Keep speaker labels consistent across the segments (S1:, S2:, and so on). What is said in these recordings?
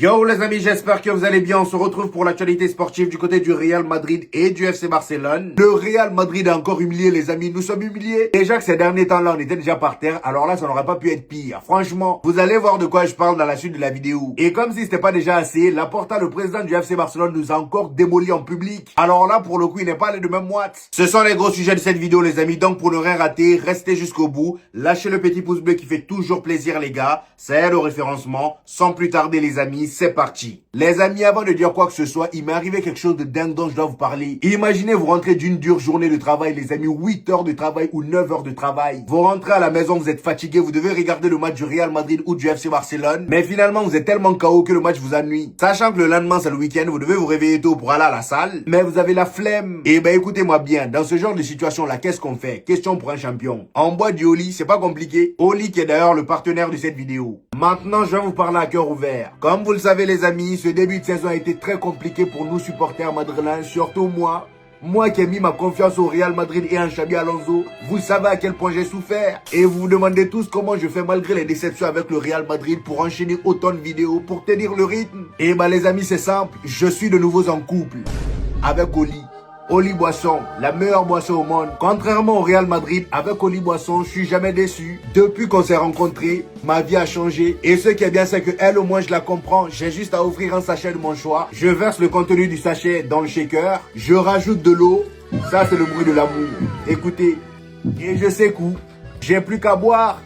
S1: Yo les amis, j'espère que vous allez bien. On se retrouve pour l'actualité sportive du côté du Real Madrid et du FC Barcelone. Le Real Madrid a encore humilié les amis, nous sommes humiliés. Déjà que ces derniers temps-là, on était déjà par terre, alors là, ça n'aurait pas pu être pire. Franchement, vous allez voir de quoi je parle dans la suite de la vidéo. Et comme si c'était pas déjà assez, Laporta, le président du FC Barcelone, nous a encore démolis en public. Alors là, pour le coup, il n'est pas allé de même moite. Ce sont les gros sujets de cette vidéo les amis, donc pour ne rien rater, restez jusqu'au bout. Lâchez le petit pouce bleu qui fait toujours plaisir les gars. Ça aide au référencement. Sans plus tarder les amis, c'est parti. Les amis, avant de dire quoi que ce soit, il m'est arrivé quelque chose de dingue dont je dois vous parler. Imaginez vous rentrez d'une dure journée de travail, les amis, 8 heures de travail ou 9 heures de travail. Vous rentrez à la maison, vous êtes fatigué, vous devez regarder le match du Real Madrid ou du FC Barcelone. Mais finalement, vous êtes tellement KO que le match vous ennuie. Sachant que le lendemain, c'est le week-end, vous devez vous réveiller tôt pour aller à la salle. Mais vous avez la flemme. Et ben écoutez-moi bien, dans ce genre de situation-là, qu'est-ce qu'on fait? Question pour un champion. On boit du Oli, c'est pas compliqué. Oli qui est d'ailleurs le partenaire de cette vidéo. Maintenant, je vais vous parler à cœur ouvert. Comme vous le savez les amis, ce début de saison a été très compliqué pour nous supporters madrilènes, surtout moi. Moi qui ai mis ma confiance au Real Madrid et en Xabi Alonso, vous savez à quel point j'ai souffert. Et vous vous demandez tous comment je fais malgré les déceptions avec le Real Madrid pour enchaîner autant de vidéos, pour tenir le rythme. Et bah les amis, c'est simple, je suis de nouveau en couple avec Oli. Oli Boisson, la meilleure boisson au monde. Contrairement au Real Madrid, avec Oli Boisson, je suis jamais déçu. Depuis qu'on s'est rencontrés, ma vie a changé. Et ce qui est bien, c'est que elle, au moins, je la comprends. J'ai juste à offrir un sachet de mon choix. Je verse le contenu du sachet dans le shaker. Je rajoute de l'eau. Ça, c'est le bruit de l'amour. Écoutez. Et je secoue. J'ai plus qu'à boire.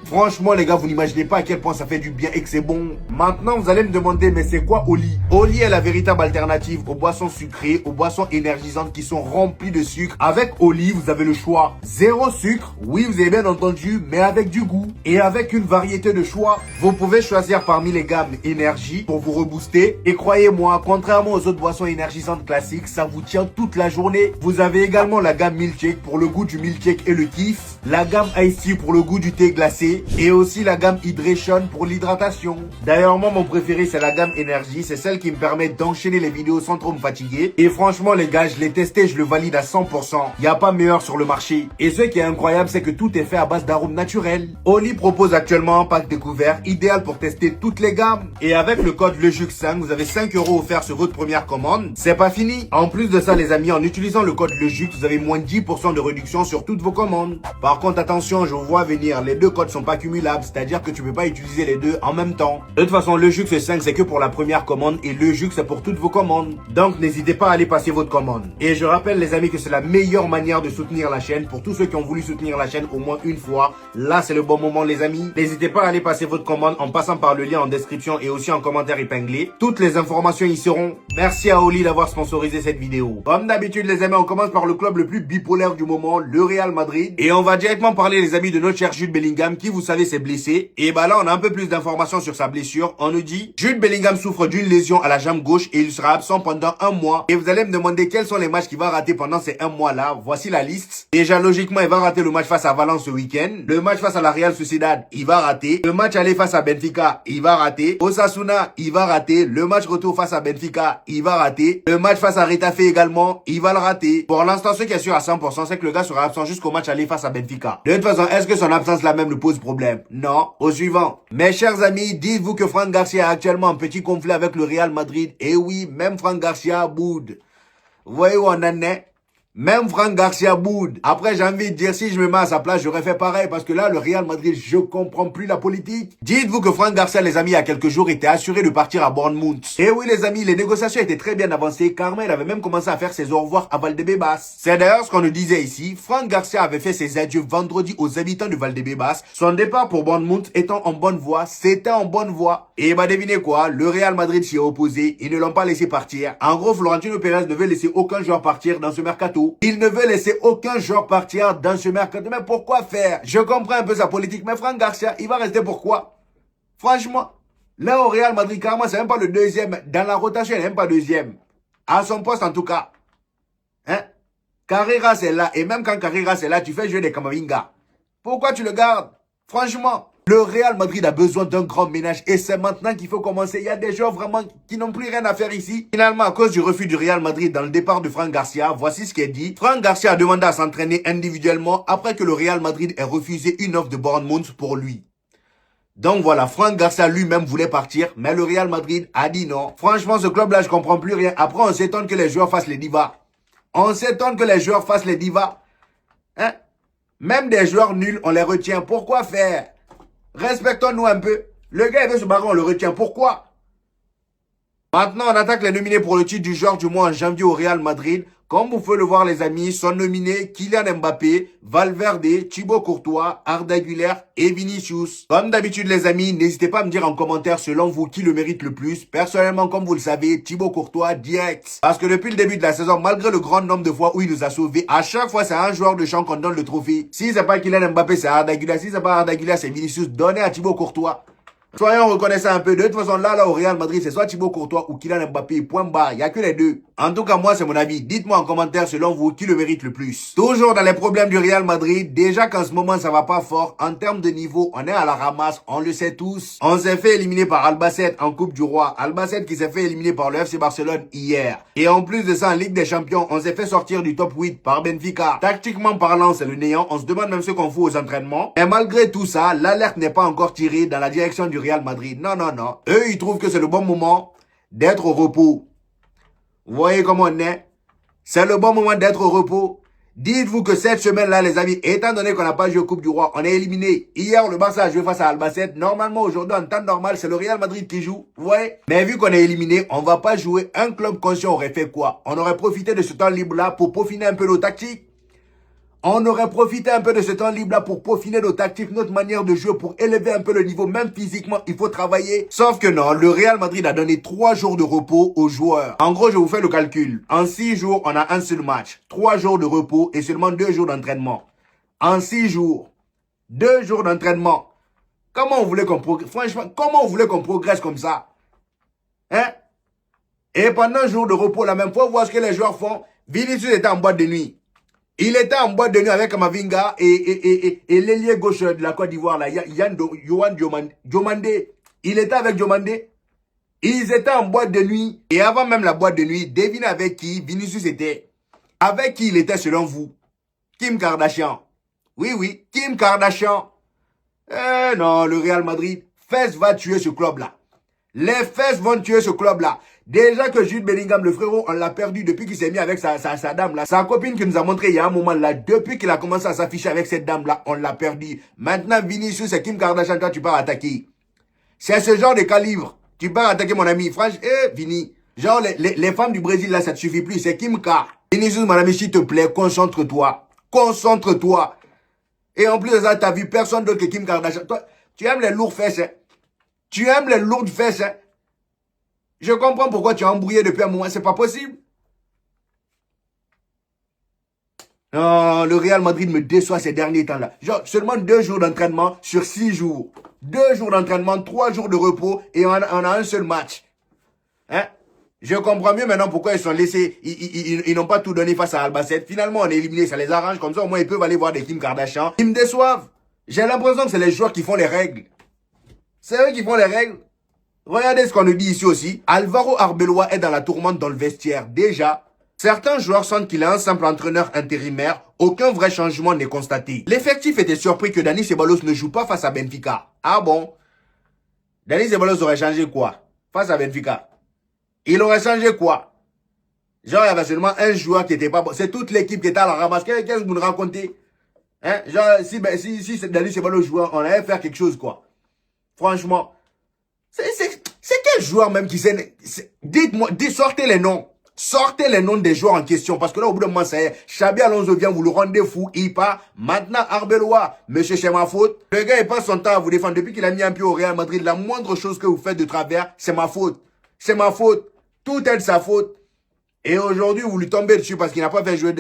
S1: Franchement les gars, vous n'imaginez pas à quel point ça fait du bien et que c'est bon. Maintenant vous allez me demander, mais c'est quoi Oli? Oli est la véritable alternative aux boissons sucrées, aux boissons énergisantes qui sont remplies de sucre. Avec Oli, vous avez le choix. Zéro sucre, oui vous avez bien entendu, mais avec du goût. Et avec une variété de choix. Vous pouvez choisir parmi les gammes énergie pour vous rebooster. Et croyez-moi, contrairement aux autres boissons énergisantes classiques, ça vous tient toute la journée. Vous avez également la gamme milkshake pour le goût du milkshake et le kiff. La gamme Ice Tea pour le goût du thé glacé. Et aussi la gamme Hydration pour l'hydratation. D'ailleurs moi mon préféré c'est la gamme énergie. C'est celle qui me permet d'enchaîner les vidéos sans trop me fatiguer. Et franchement les gars, je l'ai testé, je le valide à 100%. Il n'y a pas meilleur sur le marché. Et ce qui est incroyable, c'est que tout est fait à base d'arômes naturels. Oli propose actuellement un pack découvert idéal pour tester toutes les gammes. Et avec le code LEJUC5, vous avez 5 € offerts sur votre première commande. C'est pas fini. En plus de ça les amis, en utilisant le code LEJUC, vous avez moins de 10% de réduction sur toutes vos commandes. Par contre attention, je vous vois venir, les deux codes sont pas cumulables, c'est-à-dire que tu peux pas utiliser les deux en même temps. De toute façon, le Jux 5 c'est que pour la première commande et le Jux c'est pour toutes vos commandes. Donc n'hésitez pas à aller passer votre commande. Et je rappelle les amis que c'est la meilleure manière de soutenir la chaîne pour tous ceux qui ont voulu soutenir la chaîne au moins une fois. Là c'est le bon moment les amis. N'hésitez pas à aller passer votre commande en passant par le lien en description et aussi en commentaire épinglé. Toutes les informations y seront. Merci à Oli d'avoir sponsorisé cette vidéo. Comme d'habitude les amis, on commence par le club le plus bipolaire du moment, le Real Madrid. Et on va directement parler les amis de notre cher Jude Bellingham qui vous savez s'est blessé. Et bah là on a un peu plus d'informations sur sa blessure. On nous dit Jude Bellingham souffre d'une lésion à la jambe gauche et il sera absent pendant un mois. Et vous allez me demander quels sont les matchs qu'il va rater pendant ces un mois là. Voici la liste. Déjà logiquement il va rater le match face à Valence ce week-end. Le match face à la Real Sociedad il va rater. Le match aller face à Benfica il va rater. Osasuna il va rater. Le match retour face à Benfica il va rater. Le match face à Retafe également il va le rater. Pour l'instant ce qui est sûr à 100% c'est que le gars sera absent jusqu'au match aller face à Benfica. De toute façon est-ce que son absence là même nous pose problème? Non. Au suivant. Mes chers amis, dites-vous que Fran Garcia a actuellement un petit conflit avec le Real Madrid. Et oui, même Fran Garcia boude. Vous voyez où on en est? Même Fran Garcia boude. Après, j'ai envie de dire, si je me mets à sa place, j'aurais fait pareil. Parce que là, le Real Madrid, je comprends plus la politique. Dites-vous que Fran Garcia, les amis, il y a quelques jours, était assuré de partir à Bournemouth. Et oui, les amis, les négociations étaient très bien avancées. Carmen avait même commencé à faire ses au revoir à Valdebebas. C'est d'ailleurs ce qu'on nous disait ici. Fran Garcia avait fait ses adieux vendredi aux habitants de Valdebebas. Son départ pour Bournemouth étant en bonne voie, c'était en bonne voie. Et bah, devinez quoi? Le Real Madrid s'y est opposé. Ils ne l'ont pas laissé partir. En gros, Florentino Pérez ne veut laisser aucun joueur partir dans ce mercato. Il ne veut laisser aucun joueur partir dans ce mercato. Mais pourquoi faire? Je comprends un peu sa politique. Mais Fran Garcia, il va rester pourquoi? Franchement, là au Real Madrid, carrément, c'est même pas le deuxième. Dans la rotation, il n'est même pas deuxième. À son poste en tout cas. Hein? Carrera, c'est là. Et même quand Carrera, c'est là, tu fais jouer des Camavinga. Pourquoi tu le gardes? Franchement. Le Real Madrid a besoin d'un grand ménage et c'est maintenant qu'il faut commencer. Il y a des joueurs vraiment qui n'ont plus rien à faire ici. Finalement, à cause du refus du Real Madrid dans le départ de Fran Garcia, voici ce qui est dit. Fran Garcia a demandé à s'entraîner individuellement après que le Real Madrid ait refusé une offre de Bournemouth pour lui. Donc voilà, Franck Garcia lui-même voulait partir, mais le Real Madrid a dit non. Franchement, ce club-là, je comprends plus rien. Après, on s'étonne que les joueurs fassent les divas. On s'étonne que les joueurs fassent les divas. Hein? Même des joueurs nuls, on les retient. Pourquoi faire? Respectons-nous un peu. Le gars, il veut se barrer, on le retient. Pourquoi? Maintenant, on attaque les nominés pour le titre du joueur du mois en janvier au Real Madrid. Comme vous pouvez le voir, les amis, sont nominés Kylian Mbappé, Valverde, Thibaut Courtois, Arda Güler et Vinicius. Comme d'habitude, les amis, n'hésitez pas à me dire en commentaire selon vous qui le mérite le plus. Personnellement, comme vous le savez, Thibaut Courtois direct. Parce que depuis le début de la saison, malgré le grand nombre de fois où il nous a sauvés, à chaque fois, c'est à un joueur de champ qu'on donne le trophée. Si c'est pas Kylian Mbappé, c'est Arda Güler. Si c'est pas Arda Güler, c'est Vinicius. Donnez à Thibaut Courtois. Soyons reconnaissants un peu. De toute façon, là, au Real Madrid, c'est soit Thibaut Courtois ou Kylian Mbappé. Point barre. Il n'y a que les deux. En tout cas, moi, c'est mon avis. Dites-moi en commentaire, selon vous, qui le mérite le plus. Toujours dans les problèmes du Real Madrid. Déjà qu'en ce moment, ça va pas fort. En termes de niveau, on est à la ramasse. On le sait tous. On s'est fait éliminer par Albacete en Coupe du Roi. Albacete qui s'est fait éliminer par le FC Barcelone hier. Et en plus de ça, en Ligue des Champions, on s'est fait sortir du top 8 par Benfica. Tactiquement parlant, c'est le néant. On se demande même ce qu'on fout aux entraînements. Et malgré tout ça, l'alerte n'est pas encore tirée dans la direction du Real Madrid. Non, non, non. Eux, ils trouvent que c'est le bon moment d'être au repos. Vous voyez comment on est? C'est le bon moment d'être au repos. Dites-vous que cette semaine-là, les amis, étant donné qu'on n'a pas joué Coupe du Roi, on est éliminé. Hier, le Barça a joué face à Albacete. Normalement, aujourd'hui, en temps normal, c'est le Real Madrid qui joue. Vous voyez? Mais vu qu'on est éliminé, on va pas jouer. Un club conscient aurait fait quoi? On aurait profité de ce temps libre-là pour peaufiner un peu nos tactiques. On aurait profité un peu de ce temps libre-là pour peaufiner nos tactiques, notre manière de jouer, pour élever un peu le niveau. Même physiquement, il faut travailler. Sauf que non, le Real Madrid a donné 3 jours de repos aux joueurs. En gros, je vous fais le calcul. En 6 jours, on a un seul match. 3 jours de repos et seulement 2 jours d'entraînement. En 6 jours, 2 jours d'entraînement. Comment vous voulez qu'on progresse? Franchement, comment vous voulez qu'on progresse comme ça? Hein? Et pendant un jour de repos, la même fois, voir ce que les joueurs font. Vinicius était en boîte de nuit. Il était en boîte de nuit avec Kamavinga et l'ailier gauche de la Côte d'Ivoire, là, Yohan Diomandé. Il était avec Diomandé. Ils étaient en boîte de nuit. Et avant même la boîte de nuit, devinez avec qui Vinicius était. Avec qui il était selon vous? Kim Kardashian. Oui, oui, Kim Kardashian. Non, le Real Madrid, FES va tuer ce club-là. Les FES vont tuer ce club-là. Déjà que Jude Bellingham, le frérot, on l'a perdu depuis qu'il s'est mis avec sa dame là. Sa copine qui nous a montré il y a un moment là. Depuis qu'il a commencé à s'afficher avec cette dame là, on l'a perdu. Maintenant, Vinicius et Kim Kardashian, toi, tu pars attaquer. C'est ce genre de calibre. Tu pars attaquer mon ami. Franchement, Vini. Genre, les femmes du Brésil là, ça te suffit plus. C'est Kim K. Vinicius, mon ami, s'il te plaît, concentre-toi. Concentre-toi. Et en plus de ça, t'as vu personne d'autre que Kim Kardashian. Toi, tu aimes les lourds fesses, hein? Tu aimes les lourdes fesses, hein? Je comprends pourquoi tu as embrouillé depuis un moment. C'est pas possible. Non, le Real Madrid me déçoit ces derniers temps-là. Genre, seulement 2 jours d'entraînement sur 6 jours. 2 jours d'entraînement, 3 jours de repos et on a un seul match. Hein? Je comprends mieux maintenant pourquoi ils sont laissés. Ils n'ont pas tout donné face à Albacete. Finalement, on est éliminé. Ça les arrange. Comme ça, au moins, ils peuvent aller voir des Kim Kardashian. Ils me déçoivent. J'ai l'impression que c'est les joueurs qui font les règles. C'est eux qui font les règles. Regardez ce qu'on nous dit ici aussi. Alvaro Arbeloa est dans la tourmente dans le vestiaire. Déjà, certains joueurs sentent qu'il est un simple entraîneur intérimaire. Aucun vrai changement n'est constaté. L'effectif était surpris que Dani Ceballos ne joue pas face à Benfica. Ah bon? Dani Ceballos aurait changé quoi? Face à Benfica. Il aurait changé quoi? Genre, il y avait seulement un joueur qui était pas bon. C'est toute l'équipe qui était à la ramasse. Qu'est-ce que vous nous racontez? Hein? Genre, si Dani Ceballos jouait, on allait faire quelque chose, quoi. Franchement. C'est quel joueur même qui sait... Dites-moi, sortez les noms. Sortez les noms des joueurs en question. Parce que là, au bout d'un moment, ça y est. Xabi Alonso vient, vous le rendez fou. Il part. Maintenant, Arbeloa, monsieur, c'est ma faute. Le gars, il passe son temps à vous défendre. Depuis qu'il a mis un pied au Real Madrid, la moindre chose que vous faites de travers, c'est ma faute. C'est ma faute. Tout est de sa faute. Et aujourd'hui, vous lui tombez dessus parce qu'il n'a pas fait jouer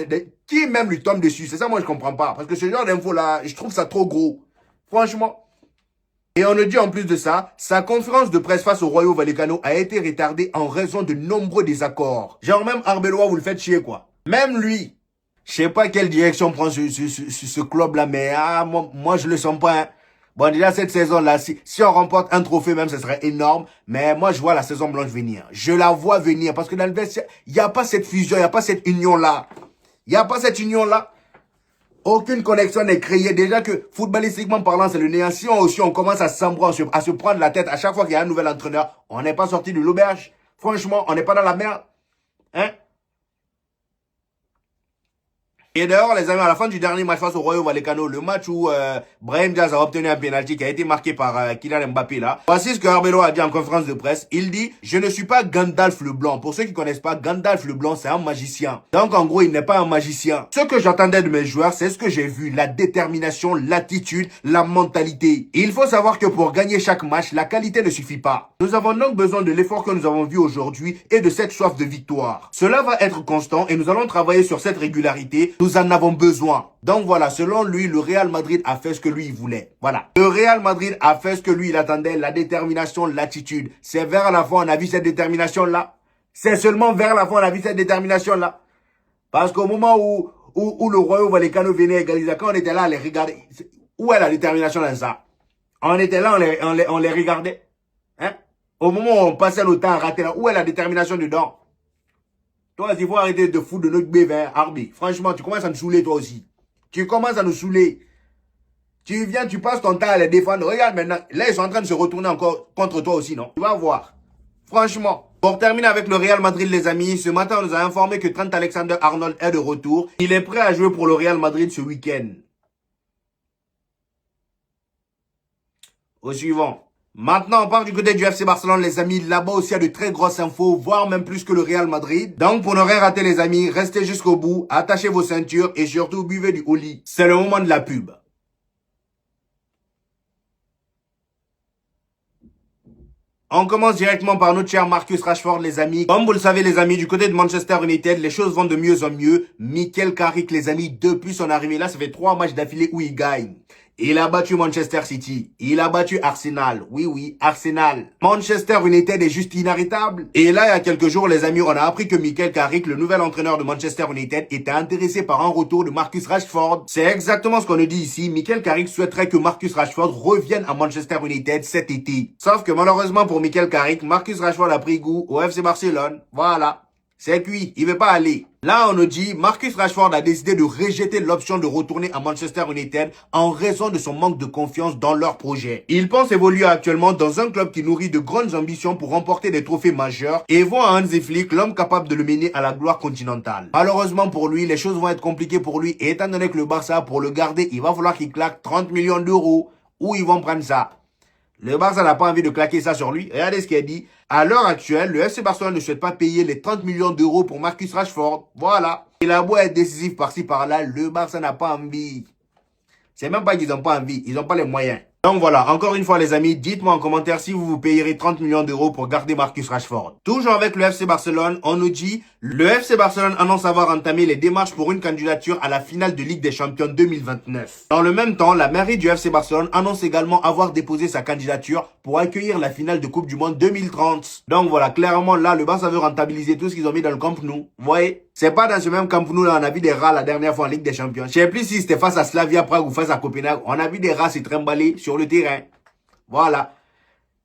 S1: Qui même lui tombe dessus? C'est ça, moi, je comprends pas. Parce que ce genre d'infos-là, je trouve ça trop gros. Franchement. Et on nous dit en plus de ça, sa conférence de presse face au Rayo Vallecano a été retardée en raison de nombreux désaccords. Genre même Arbeloa, vous le faites chier quoi. Même lui. Je sais pas quelle direction prend ce club-là, mais moi je le sens pas. Hein. Bon déjà cette saison-là, si on remporte un trophée même, ce serait énorme. Mais moi je vois la saison blanche venir. Je la vois venir parce que dans le vestiaire, il n'y a pas cette fusion, il n'y a pas cette union-là. Il n'y a pas cette union-là. Aucune connexion n'est créée. Déjà que, footballistiquement parlant, c'est le néant. Si on commence à s'embrouiller, à se prendre la tête à chaque fois qu'il y a un nouvel entraîneur, on n'est pas sorti de l'auberge. Franchement, on n'est pas dans la merde. Hein? Et d'ailleurs, les amis, à la fin du dernier match face au Rayo Vallecano, le match où Brahim Diaz a obtenu un penalty qui a été marqué par Kylian Mbappé là, voici ce que Arbeloa a dit en conférence de presse. Il dit, je ne suis pas Gandalf le Blanc. Pour ceux qui connaissent pas, Gandalf le Blanc, c'est un magicien. Donc en gros, il n'est pas un magicien. Ce que j'attendais de mes joueurs, c'est ce que j'ai vu. La détermination, l'attitude, la mentalité. Il faut savoir que pour gagner chaque match, la qualité ne suffit pas. Nous avons donc besoin de l'effort que nous avons vu aujourd'hui et de cette soif de victoire. Cela va être constant et nous allons travailler sur cette régularité. Nous en avons besoin. Donc voilà, selon lui, le Real Madrid a fait ce que lui il voulait. Voilà. Le Real Madrid a fait ce que lui il attendait, la détermination, l'attitude. C'est vers la fin on a vu cette détermination-là. C'est seulement vers la fin on a vu cette détermination-là. Parce qu'au moment où le Rayo Vallecano venait égaliser, quand on était là, on les regardait. Où est la détermination dans ça? On était là, on les regardait. Hein? Au moment où on passait le temps à rater là, où est la détermination dedans? Toi, il faut arrêter de foutre de notre bébé, Arbi. Franchement, tu commences à nous saouler toi aussi. Tu commences à nous saouler. Tu viens, tu passes ton temps à les défendre. Regarde maintenant, là, ils sont en train de se retourner encore contre toi aussi, non? Tu vas voir. Franchement. Pour terminer avec le Real Madrid, les amis, ce matin, on nous a informé que Trent Alexander-Arnold est de retour. Il est prêt à jouer pour le Real Madrid ce week-end. Au suivant. Maintenant, on part du côté du FC Barcelone, les amis. Là-bas aussi, il y a de très grosses infos, voire même plus que le Real Madrid. Donc, pour ne rien rater, les amis, restez jusqu'au bout, attachez vos ceintures et surtout, buvez du Oli. C'est le moment de la pub. On commence directement par notre cher Marcus Rashford, les amis. Comme vous le savez, les amis, du côté de Manchester United, les choses vont de mieux en mieux. Mikel Carrick, les amis, depuis son arrivée là, ça fait 3 matchs d'affilée où il gagne. Il a battu Manchester City. Il a battu Arsenal. Oui, oui, Arsenal. Manchester United est juste inarrêtable. Et là, il y a quelques jours, les amis, on a appris que Mikel Carrick, le nouvel entraîneur de Manchester United, était intéressé par un retour de Marcus Rashford. C'est exactement ce qu'on nous dit ici. Mikel Carrick souhaiterait que Marcus Rashford revienne à Manchester United cet été. Sauf que malheureusement pour Mikel Carrick, Marcus Rashford a pris goût au FC Barcelone. Voilà. C'est cuit, il veut pas aller. Là, on nous dit, Marcus Rashford a décidé de rejeter l'option de retourner à Manchester United en raison de son manque de confiance dans leur projet. Il pense évoluer actuellement dans un club qui nourrit de grandes ambitions pour remporter des trophées majeurs et voit à Hansi Flick l'homme capable de le mener à la gloire continentale. Malheureusement pour lui, les choses vont être compliquées pour lui et étant donné que le Barça, pour le garder, il va falloir qu'il claque 30 millions d'euros. Où ils vont prendre ça? Le Barça n'a pas envie de claquer ça sur lui. Regardez ce qu'il a dit. À l'heure actuelle, le FC Barcelone ne souhaite pas payer les 30 millions d'euros pour Marcus Rashford. Voilà. Il a beau être décisif par-ci par-là, le Barça n'a pas envie. C'est même pas qu'ils n'ont pas envie, ils n'ont pas les moyens. Donc voilà, encore une fois les amis, dites-moi en commentaire si vous payerez 30 millions d'euros pour garder Marcus Rashford. Toujours avec le FC Barcelone, on nous dit, le FC Barcelone annonce avoir entamé les démarches pour une candidature à la finale de Ligue des Champions 2029. Dans le même temps, la mairie du FC Barcelone annonce également avoir déposé sa candidature pour accueillir la finale de Coupe du Monde 2030. Donc voilà, clairement là, le Barça veut rentabiliser tout ce qu'ils ont mis dans le Camp Nou. Vous voyez? C'est pas dans ce même Camp Nou là, on a vu des rats la dernière fois en Ligue des Champions. Je sais plus si c'était face à Slavia Prague ou face à Copenhague. On a vu des rats se trimballer sur le terrain. Voilà.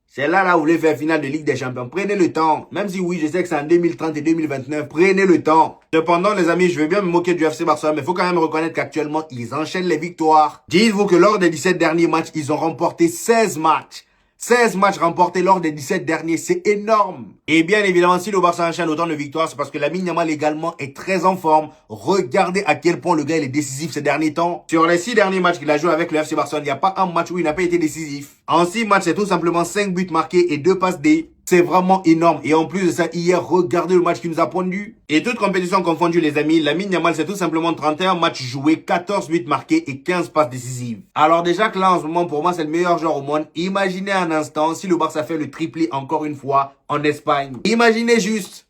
S1: C'est là où vous voulez faire finale de Ligue des Champions. Prenez le temps. Même si oui, je sais que c'est en 2030 et 2029. Prenez le temps. Cependant, les amis, je vais bien me moquer du FC Barcelone, mais il faut quand même reconnaître qu'actuellement, ils enchaînent les victoires. Dites-vous que lors des 17 derniers matchs, ils ont remporté 16 matchs. 16 matchs remportés lors des 17 derniers, c'est énorme. Et bien évidemment, si le Barça enchaîne autant de victoires, c'est parce que Lamine Yamal également est très en forme. Regardez à quel point le gars il est décisif ces derniers temps. Sur les 6 derniers matchs qu'il a joué avec le FC Barcelone, il n'y a pas un match où il n'a pas été décisif. En 6 matchs, c'est tout simplement 5 buts marqués et 2 passes D. C'est vraiment énorme. Et en plus de ça, hier, regardez le match qui nous a pondu. Et toute compétition confondue, les amis, Lamine Yamal, c'est tout simplement 31 matchs joués, 14 buts marqués et 15 passes décisives. Alors déjà que là, en ce moment, pour moi, c'est le meilleur joueur au monde. Imaginez un instant si le Barça fait le triplé encore une fois en Espagne. Imaginez juste.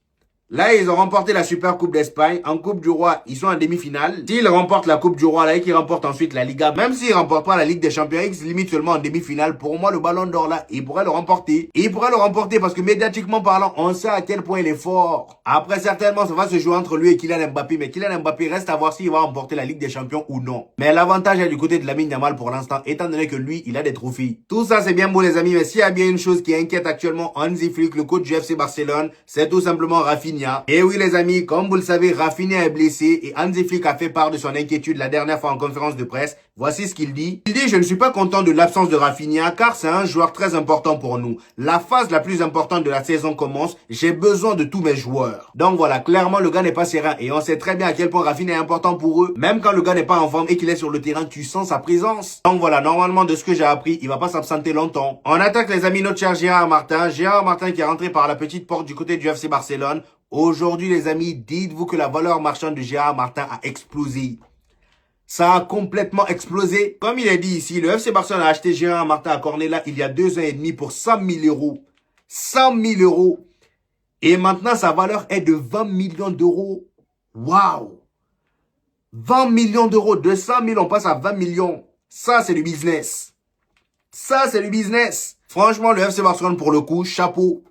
S1: Là, ils ont remporté la Super Coupe d'Espagne. En Coupe du Roi, ils sont en demi-finale. S'ils remportent la Coupe du Roi, là, et qu'ils remportent ensuite la Liga, même s'ils remportent pas la Ligue des Champions, ils se limitent seulement en demi-finale. Pour moi, le Ballon d'Or, là, il pourrait le remporter. Et il pourrait le remporter parce que médiatiquement parlant, on sait à quel point il est fort. Après, certainement, ça va se jouer entre lui et Kylian Mbappé. Mais Kylian Mbappé reste à voir s'il va remporter la Ligue des Champions ou non. Mais l'avantage est du côté de Lamine Yamal pour l'instant, étant donné que lui, il a des trophées. Tout ça, c'est bien beau, les amis. Mais s'il y a bien une chose qui inquiète actuellement Hansi Flick, le coach du FC Barcelone, c'est tout simplement Rafinha. Rafinha. Et oui les amis, comme vous le savez, Rafinha est blessé et Hansi Flick a fait part de son inquiétude la dernière fois en conférence de presse. Voici ce qu'il dit. Il dit: je ne suis pas content de l'absence de Rafinha car c'est un joueur très important pour nous. La phase la plus importante de la saison commence. J'ai besoin de tous mes joueurs. Donc voilà, clairement le gars n'est pas serein et on sait très bien à quel point Rafinha est important pour eux. Même quand le gars n'est pas en forme et qu'il est sur le terrain, tu sens sa présence. Donc voilà, normalement de ce que j'ai appris, il va pas s'absenter longtemps. On attaque les amis notre cher Gérard Martin. Gérard Martin qui est rentré par la petite porte du côté du FC Barcelone. Aujourd'hui les amis, dites-vous que la valeur marchande de Gérard Martin a explosé. Ça a complètement explosé. Comme il est dit ici, le FC Barcelone a acheté Gérard Martin à Cornella il y a 2 ans et demi pour 100 000 euros. 100 000 euros. Et maintenant, sa valeur est de 20 millions d'euros. Waouh! 20 millions d'euros. De 100 000, on passe à 20 millions. Ça, c'est du business. Ça, c'est du business. Franchement, le FC Barcelone, pour le coup, chapeau.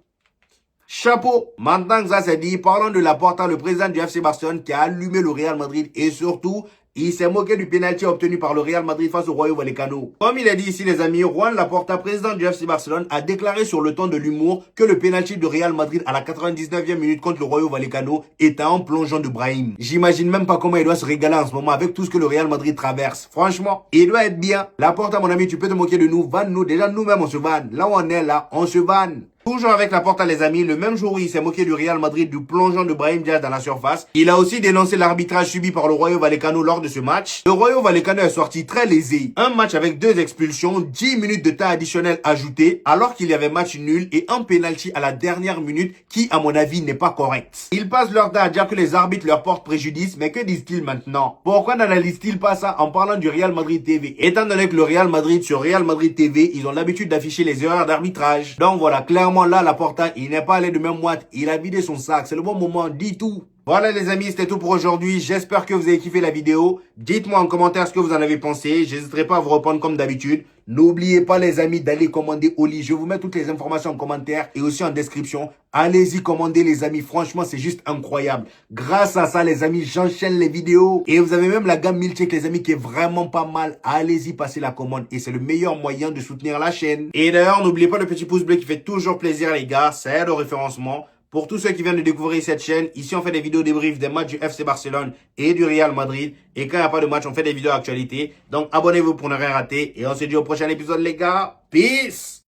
S1: Chapeau. Maintenant que ça c'est dit, parlons de Laporta, le président du FC Barcelone qui a allumé le Real Madrid et surtout, il s'est moqué du pénalty obtenu par le Real Madrid face au Rayo Vallecano. Comme il est dit ici les amis, Juan Laporta, président du FC Barcelone, a déclaré sur le ton de l'humour que le pénalty de Real Madrid à la 99e minute contre le Rayo Vallecano était un plongeon de Brahim. J'imagine même pas comment il doit se régaler en ce moment avec tout ce que le Real Madrid traverse. Franchement, il doit être bien. Laporta mon ami, tu peux te moquer de nous, vanne-nous. Déjà nous-mêmes on se vanne. Là où on est là, on se vanne. Toujours avec Laporta les amis, le même jour où il s'est moqué du Real Madrid du plongeon de Brahim Diaz dans la surface, il a aussi dénoncé l'arbitrage subi par le Rayo Vallecano lors de ce match. Le Rayo Vallecano est sorti très lésé. Un match avec 2 expulsions, 10 minutes de temps additionnel ajouté, alors qu'il y avait match nul et un penalty à la dernière minute qui, à mon avis, n'est pas correct. Ils passent leur temps à dire que les arbitres leur portent préjudice, mais que disent-ils maintenant? Pourquoi n'analysent-ils pas ça en parlant du Real Madrid TV? Étant donné que le Real Madrid sur Real Madrid TV, ils ont l'habitude d'afficher les erreurs d'arbitrage. Donc voilà, clairement là, Laporta, il n'est pas allé de même moite, il a vidé son sac, c'est le bon moment, dis tout. Voilà les amis, c'était tout pour aujourd'hui, j'espère que vous avez kiffé la vidéo. Dites-moi en commentaire ce que vous en avez pensé, j'hésiterai pas à vous répondre comme d'habitude. N'oubliez pas les amis d'aller commander Oli, je vous mets toutes les informations en commentaire et aussi en description. Allez-y commander les amis, franchement c'est juste incroyable. Grâce à ça les amis, j'enchaîne les vidéos. Et vous avez même la gamme Milkshake les amis qui est vraiment pas mal. Allez-y passer la commande et c'est le meilleur moyen de soutenir la chaîne. Et d'ailleurs n'oubliez pas le petit pouce bleu qui fait toujours plaisir les gars, ça aide au référencement. Pour tous ceux qui viennent de découvrir cette chaîne, ici on fait des vidéos débriefs des matchs du FC Barcelone et du Real Madrid. Et quand il n'y a pas de match, on fait des vidéos actualité. Donc abonnez-vous pour ne rien rater. Et on se dit au prochain épisode les gars. Peace!